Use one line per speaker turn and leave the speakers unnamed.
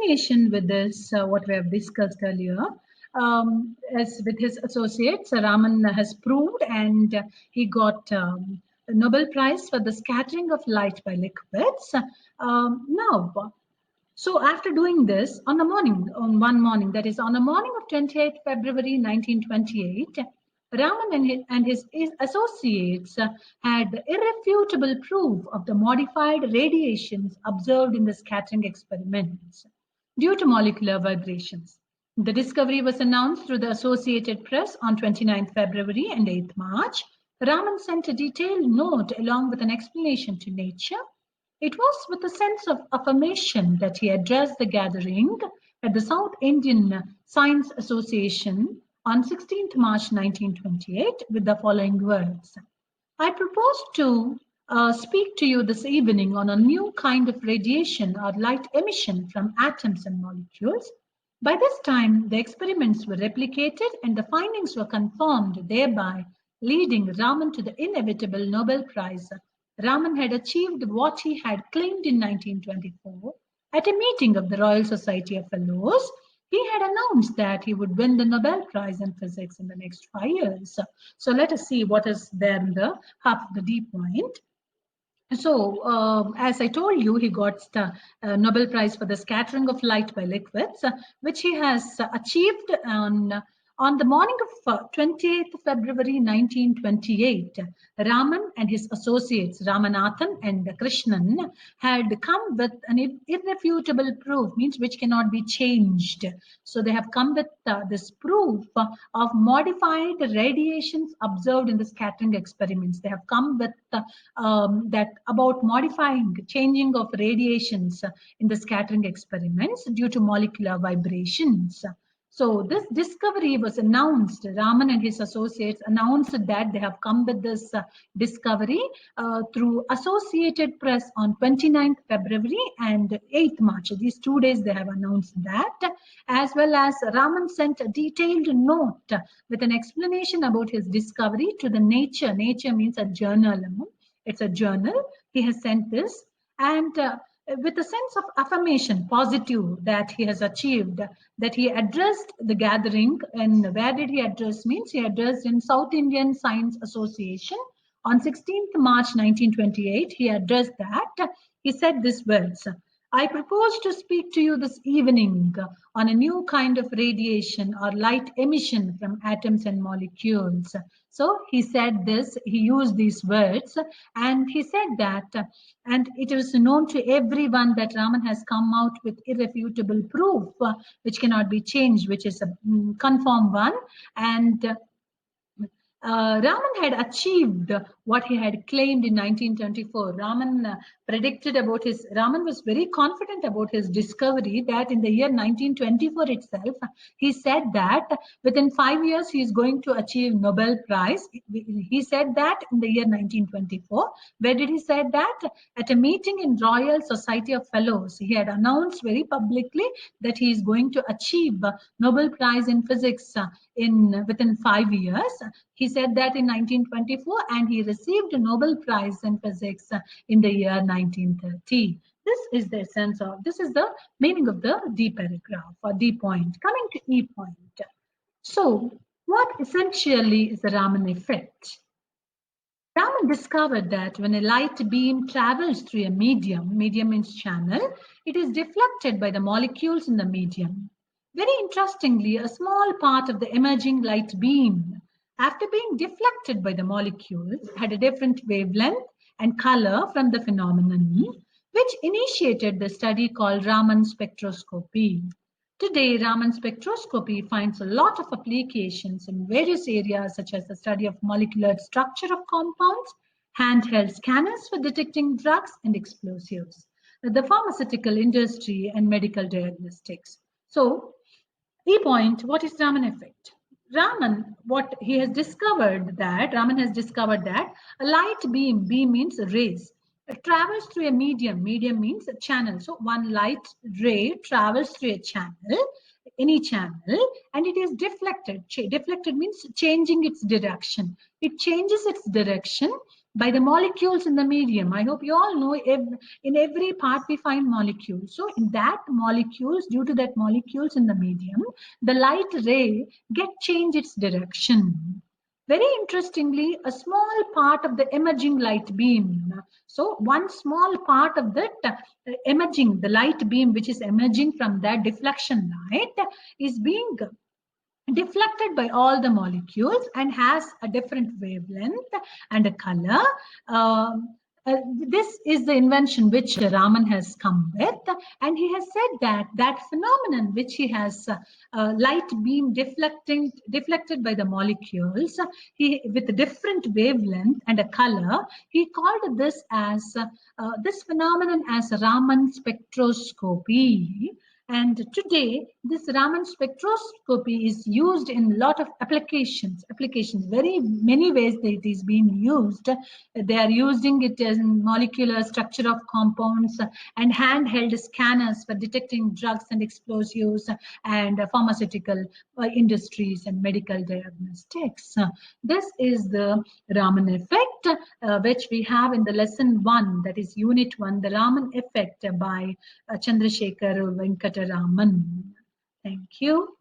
continuation with this, what we have discussed earlier, as with his associates, Raman has proved, and he got a Nobel Prize for the scattering of light by liquids. Now, so after doing this, on one morning, that is on the morning of 28th February 1928, Raman and his associates had irrefutable proof of the modified radiations observed in the scattering experiments due to molecular vibrations. The discovery was announced through the Associated Press on 29th February and 8th March. Raman sent a detailed note along with an explanation to Nature. It was with a sense of affirmation that he addressed the gathering at the South Indian Science Association on 16th March 1928 with the following words. I propose to speak to you this evening on a new kind of radiation or light emission from atoms and molecules. By this time, the experiments were replicated and the findings were confirmed, thereby leading Raman to the inevitable Nobel Prize. Raman had achieved what he had claimed in 1924 at a meeting of the Royal Society of Fellows. He had announced that he would win the Nobel Prize in Physics in the next 5 years. So let us see what is there in the half of the D point. So, as I told you, he got the Nobel Prize for the scattering of light by liquids, which he has achieved on the morning of 28th February 1928. Raman and his associates, Ramanathan and Krishnan, had come with an irrefutable proof, means which cannot be changed. So they have come with this proof of modified radiations observed in the scattering experiments. They have come with that about modifying, changing of radiations in the scattering experiments due to molecular vibrations. So this discovery was announced. Raman and his associates announced that they have come with this discovery through Associated Press on 29th February and 8th March. These 2 days they have announced that, as well as Raman sent a detailed note with an explanation about his discovery to the Nature. Nature means a journal. It's a journal. He has sent this, and with a sense of affirmation, positive, that he has achieved, that he addressed the gathering. And where did he address? Means he addressed in South Indian Science Association on 16th March 1928. He addressed that. He said these words. I propose to speak to you this evening on a new kind of radiation or light emission from atoms and molecules. So he said this, he used these words, and he said that, and it is known to everyone that Raman has come out with irrefutable proof, which cannot be changed, which is a confirmed one. And Raman had achieved what he had claimed in 1924. Raman was very confident about his discovery that in the year 1924 itself, he said that within 5 years he is going to achieve Nobel Prize. He said that in the year 1924. Where did he say that? At a meeting in Royal Society of Fellows. He had announced very publicly that he is going to achieve Nobel Prize in Physics within 5 years. He said that in 1924, and he received a Nobel Prize in Physics in the year 1930. This is the meaning of the D paragraph or D point. Coming to E point. So, what essentially is the Raman effect? Raman discovered that when a light beam travels through a medium means channel, it is deflected by the molecules in the medium. Very interestingly, a small part of the emerging light beam, after being deflected by the molecules, had a different wavelength and color from the phenomenon, which initiated the study called Raman spectroscopy. Today, Raman spectroscopy finds a lot of applications in various areas such as the study of molecular structure of compounds, handheld scanners for detecting drugs and explosives, the pharmaceutical industry, and medical diagnostics. So, E point, what is Raman effect? Raman has discovered that a light beam means rays, it travels through a medium means a channel. So one light ray travels through a channel, any channel, and it is deflected. Deflected means changing its direction. It changes its direction by the molecules in the medium. I hope you all know in every part we find molecules. So in that molecules, due to that molecules in the medium, the light ray get change its direction. Very interestingly, a small part of the emerging light beam. So one small part of that emerging, the light beam which is emerging from that deflection light is being deflected by all the molecules and has a different wavelength and a color. Um, this is the invention which Raman has come with, and he has said that that phenomenon which he has light beam deflected by the molecules, he with a different wavelength and a color, he called this phenomenon as Raman spectroscopy. And today, this Raman spectroscopy is used in a lot of applications, very many ways that it is being used. They are using it as molecular structure of compounds and handheld scanners for detecting drugs and explosives and pharmaceutical industries and medical diagnostics. This is the Raman effect, which we have in the lesson 1, that is unit 1, the Raman effect by Chandrasekhar Venkataraman. Thank you.